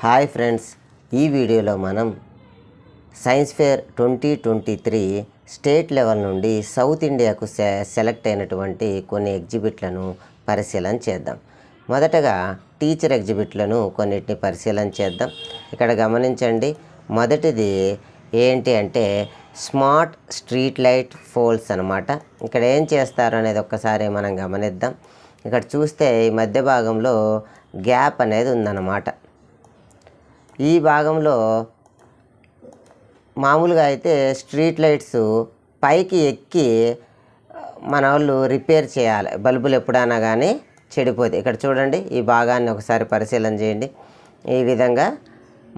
Hi friends, ఈ వీడియోలో మనం సైన్స్ ఫేర్ 2023 స్టేట్ లెవెల్ నుండి సౌత్ ఇండియాకు సెలెక్ట్ అయినటువంటి కొన్ని ఎగ్జిబిట్లను పరిశీలన చేద్దాం. మొదటగా టీచర్ ఎగ్జిబిట్లను కొన్నిటిని పరిశీలన చేద్దాం. ఇక్కడ గమనించండి, మొదటిది ఏంటి అంటే స్మార్ట్ స్ట్రీట్ లైట్ పోల్స్ అన్నమాట. ఇక్కడ ఏం చేస్తారు అనేది ఒక్కసారి మనం గమనిద్దాం. ఇక్కడ చూస్తే ఈ మధ్య భాగంలో గ్యాప్ అనేది ఉందన్నమాట. ఈ భాగంలో మామూలుగా అయితే స్ట్రీట్ లైట్స్ పైకి ఎక్కి మన వాళ్ళు రిపేర్ చేయాలి, బల్బులు ఎప్పుడైనా కానీ చెడిపోతే. ఇక్కడ చూడండి, ఈ భాగాన్ని ఒకసారి పరిశీలన చేయండి. ఈ విధంగా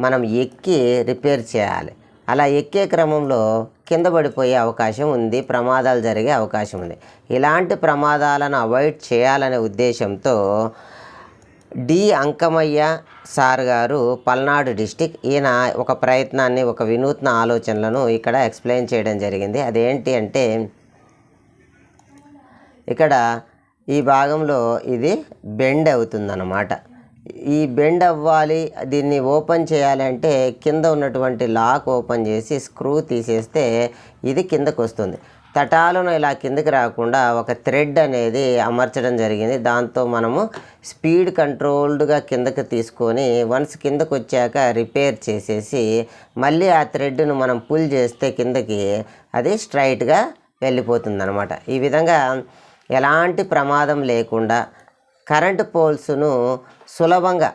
మనం ఎక్కి రిపేర్ చేయాలి. అలా ఎక్కే క్రమంలో కింద పడిపోయే అవకాశం ఉంది, ప్రమాదాలు జరిగే అవకాశం ఉంది. ఇలాంటి ప్రమాదాలను అవాయిడ్ చేయాలనే ఉద్దేశంతో డి అంకమయ్య సార్ గారు, పల్నాడు డిస్టిక్, ఈయన ఒక ప్రయత్నాన్ని, ఒక వినూత్న ఆలోచనలను ఇక్కడ ఎక్స్ప్లెయిన్ చేయడం జరిగింది. అదేంటి అంటే ఇక్కడ ఈ భాగంలో ఇది బెండ్ అవుతుందన్నమాట. ఈ బెండ్ అవ్వాలి, దీన్ని ఓపెన్ చేయాలి అంటే కింద ఉన్నటువంటి లాక్ ఓపెన్ చేసి స్క్రూ తీసేస్తే ఇది కిందకు వస్తుంది. తటాలను ఇలా కిందకి రాకుండా ఒక థ్రెడ్ అనేది అమర్చడం జరిగింది. దాంతో మనము స్పీడ్ కంట్రోల్డ్గా కిందకి తీసుకొని వన్స్ కిందకు వచ్చాక రిపేర్ చేసేసి మళ్ళీ ఆ థ్రెడ్ను మనం పుల్ చేస్తే కిందకి అది స్ట్రైట్గా వెళ్ళిపోతుంది అన్నమాట. ఈ విధంగా ఎలాంటి ప్రమాదం లేకుండా కరెంటు పోల్స్ను సులభంగా,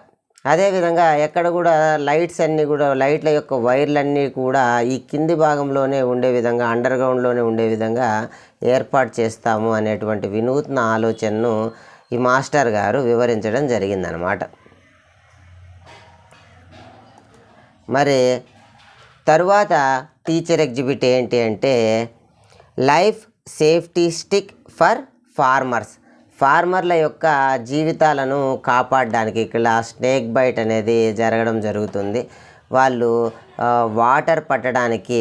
అదేవిధంగా ఎక్కడ కూడా లైట్స్ అన్నీ కూడా, లైట్ల యొక్క వైర్లన్నీ కూడా ఈ కింది భాగంలోనే ఉండే విధంగా, అండర్ గ్రౌండ్లోనే ఉండే విధంగా ఏర్పాటు చేస్తాము అనేటువంటి వినూత్న ఆలోచనను ఈ మాస్టర్ గారు వివరించడం జరిగిందనమాట. మరి తరువాత టీచర్ ఎగ్జిబిట్ ఏంటి అంటే లైఫ్ సేఫ్టీ స్టిక్ ఫర్ ఫార్మర్ల యొక్క జీవితాలను కాపాడడానికి ఇక్కడ స్నేక్ బైట్ అనేది జరగడం జరుగుతుంది. వాళ్ళు వాటర్ పట్టడానికి,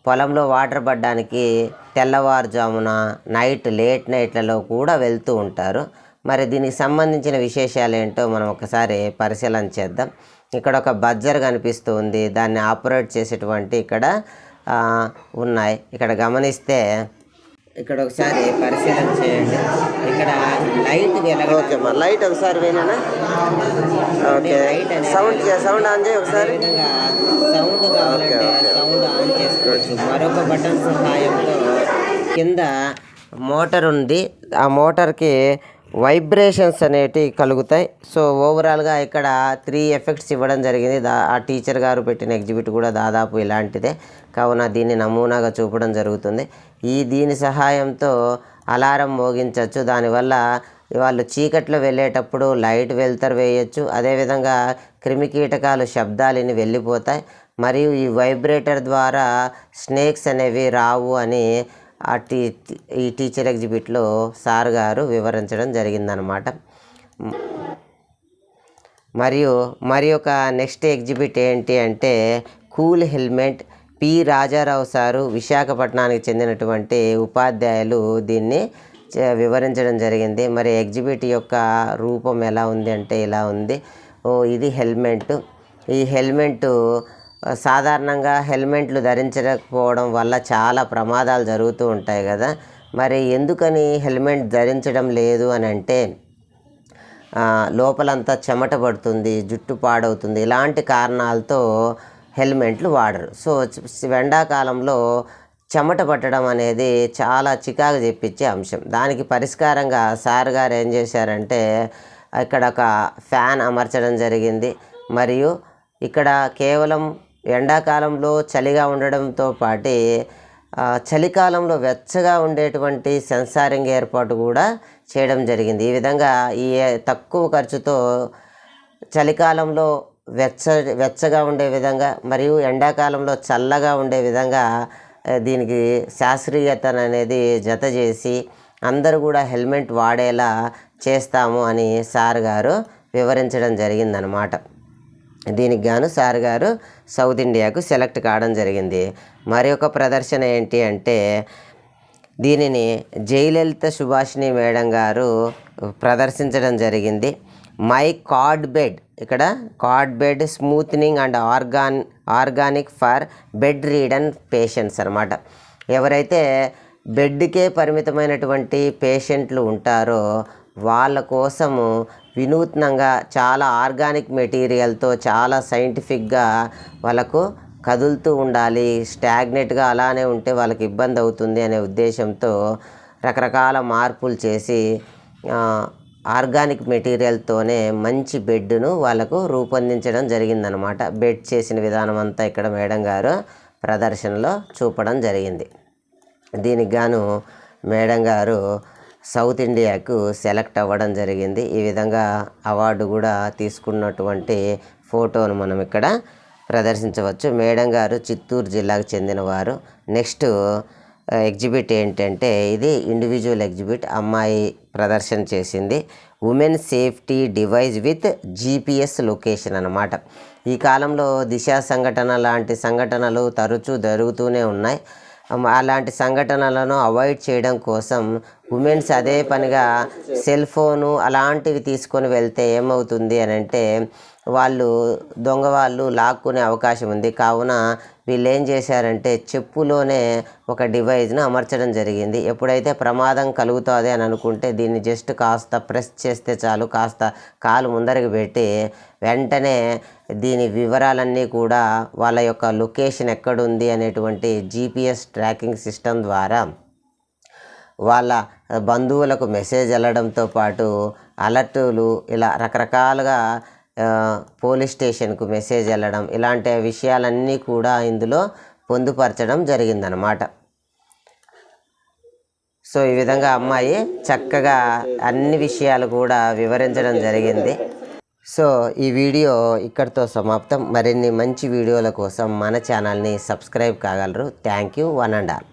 పొలంలో వాటర్ పట్టడానికి తెల్లవారుజామున, లేట్ నైట్లలో కూడా వెళ్తూ ఉంటారు. మరి దీనికి సంబంధించిన విశేషాలు ఏంటో మనం ఒకసారి పరిశీలన చేద్దాం. ఇక్కడ ఒక బజ్జర్ కనిపిస్తుంది, దాన్ని ఆపరేట్ చేసేటువంటి ఇక్కడ ఉన్నాయి. ఇక్కడ గమనిస్తే ఇక్కడ ఒకసారి పరిశీలన చేయండి. ఇక్కడ లైట్ ఓకే, లైట్ ఒకసారి వేనా, ఓకే, సౌండ్ ఆన్ చేయి ఒకసారి. సౌండ్ కావాలంటే సౌండ్ ఆన్ చేసుకోవచ్చు. మరొక బటన్ సహాయంతో కింద మోటార్ ఉంది, ఆ మోటార్కి వైబ్రేషన్స్ అనేటివి కలుగుతాయి. సో ఓవరాల్గా ఇక్కడ 3 ఎఫెక్ట్స్ ఇవ్వడం జరిగింది. ఆ టీచర్ గారు పెట్టిన ఎగ్జిబిట్ కూడా దాదాపు ఇలాంటిదే, కావున దీన్ని నమూనాగా చూపడం జరుగుతుంది. దీని సహాయంతో అలారం మోగించవచ్చు. దానివల్ల వాళ్ళు చీకట్లో వెళ్ళేటప్పుడు లైట్ వెళ్తర్ వేయచ్చు. అదేవిధంగా క్రిమికీటకాలు శబ్దాలని వెళ్ళిపోతాయి. మరియు ఈ వైబ్రేటర్ ద్వారా స్నేక్స్ అనేవి రావు అని ఈ టీచర్ ఎగ్జిబిట్లో సార్ గారు వివరించడం జరిగిందనమాట. మరి ఒక నెక్స్ట్ ఎగ్జిబిట్ ఏంటి అంటే cool helmet. P Rajarao sir, విశాఖపట్నానికి చెందినటువంటి ఉపాధ్యాయులు దీన్ని వివరించడం జరిగింది. మరి ఎగ్జిబిట్ యొక్క రూపం ఎలా ఉంది అంటే ఇలా ఉంది. ఇది హెల్మెట్. ఈ హెల్మెట్ సాధారణంగా హెల్మెట్లు ధరించకపోవడం వల్ల చాలా ప్రమాదాలు జరుగుతూ ఉంటాయి కదా. మరి ఎందుకని హెల్మెట్ ధరించడం లేదు అని అంటే లోపలంతా చెమట పడుతుంది, జుట్టు పాడవుతుంది, ఇలాంటి కారణాలతో హెల్మెట్లు వాడరు. సో ఎండాకాలంలో చెమట పట్టడం అనేది చాలా చికాకు తెప్పించే అంశం. దానికి పరిష్కారంగా సార్ గారు ఏం చేశారంటే ఇక్కడ ఒక ఫ్యాన్ అమర్చడం జరిగింది. మరియు ఇక్కడ కేవలం ఎండాకాలంలో చలిగా ఉండడంతో పాటు చలికాలంలో వెచ్చగా ఉండేటువంటి సెన్సారింగ్ ఏర్పాటు కూడా చేయడం జరిగింది. ఈ విధంగా ఈ తక్కువ ఖర్చుతో చలికాలంలో వెచ్చగా ఉండే విధంగా మరియు ఎండాకాలంలో చల్లగా ఉండే విధంగా దీనికి శాస్త్రీయత అనేది జత చేసి అందరూ కూడా హెల్మెట్ వాడేలా చేస్తాము అని సార్ గారు వివరించడం జరిగిందనమాట. దీనికి గాను సార్ గారు సౌత్ ఇండియాకు సెలెక్ట్ కావడం జరిగింది. మరి ఒక ప్రదర్శన ఏంటి అంటే దీనిని జయలలిత సుభాషిణి మేడం గారు ప్రదర్శించడం జరిగింది. మై కార్డ్ బెడ్, ఇక్కడ card bed smoothening and organic for bed Radeon patients అనమాట. ఎవరైతే బెడ్కే పరిమితమైనటువంటి పేషెంట్లు ఉంటారో వాళ్ళ కోసము వినూత్నంగా చాలా ఆర్గానిక్ మెటీరియల్తో చాలా సైంటిఫిక్గా వాళ్ళకు కదులుతూ ఉండాలి, స్టాగ్నెట్గా అలానే ఉంటే వాళ్ళకి ఇబ్బంది అవుతుంది అనే ఉద్దేశంతో రకరకాల మార్పులు చేసి ఆర్గానిక్ మెటీరియల్తోనే మంచి బెడ్ను వాళ్ళకు రూపొందించడం జరిగిందనమాట. బెడ్ చేసిన విధానం అంతా ఇక్కడ మేడం గారు ప్రదర్శనలో చూపడం జరిగింది. దీనికి గాను మేడం గారు సౌత్ ఇండియాకు సెలెక్ట్ అవ్వడం జరిగింది. ఈ విధంగా అవార్డు కూడా తీసుకున్నటువంటి ఫోటోను మనం ఇక్కడ ప్రదర్శించవచ్చు. మేడం గారు చిత్తూరు జిల్లాకు చెందినవారు. నెక్స్ట్ ఎగ్జిబిట్ ఏంటంటే ఇది ఇండివిజువల్ ఎగ్జిబిట్. అమ్మాయి ప్రదర్శన చేసింది women safety device with GPS location అన్నమాట. ఈ కాలంలో దిశ సంఘటన లాంటి సంఘటనలు తరచూ జరుగుతూనే ఉన్నాయి. అలాంటి సంఘటనలను అవాయిడ్ చేయడం కోసం ఉమెన్స్ అదే పనిగా సెల్ ఫోను అలాంటివి తీసుకొని వెళ్తే ఏమవుతుంది అని అంటే దొంగ వాళ్ళు లాక్కునే అవకాశం ఉంది. కావున వీళ్ళు ఏం చేశారంటే చెప్పులోనే ఒక డివైస్ను అమర్చడం జరిగింది. ఎప్పుడైతే ప్రమాదం కలుగుతుంది అని అనుకుంటే దీన్ని జస్ట్ కాస్త ప్రెస్ చేస్తే చాలు, కాస్త కాలు ముందరికి పెట్టి వెంటనే దీని వివరాలన్నీ కూడా వాళ్ళ యొక్క లొకేషన్ ఎక్కడుంది అనేటువంటి GPS ట్రాకింగ్ సిస్టమ్ ద్వారా వాళ్ళ బంధువులకు మెసేజ్ వెళ్ళడంతో పాటు అలర్టులు ఇలా రకరకాలుగా పోలీస్ స్టేషన్కు మెసేజ్ వెళ్ళడం ఇలాంటి విషయాలన్నీ కూడా ఇందులో పొందుపరచడం జరిగిందనమాట. సో ఈ విధంగా అమ్మాయి చక్కగా అన్ని విషయాలు కూడా వివరించడం జరిగింది. సో ఈ వీడియో ఇక్కడితో సమాప్తం. మరిన్ని మంచి వీడియోల కోసం మన ఛానల్ని సబ్స్క్రైబ్ కాగలరు. Thank you one and all.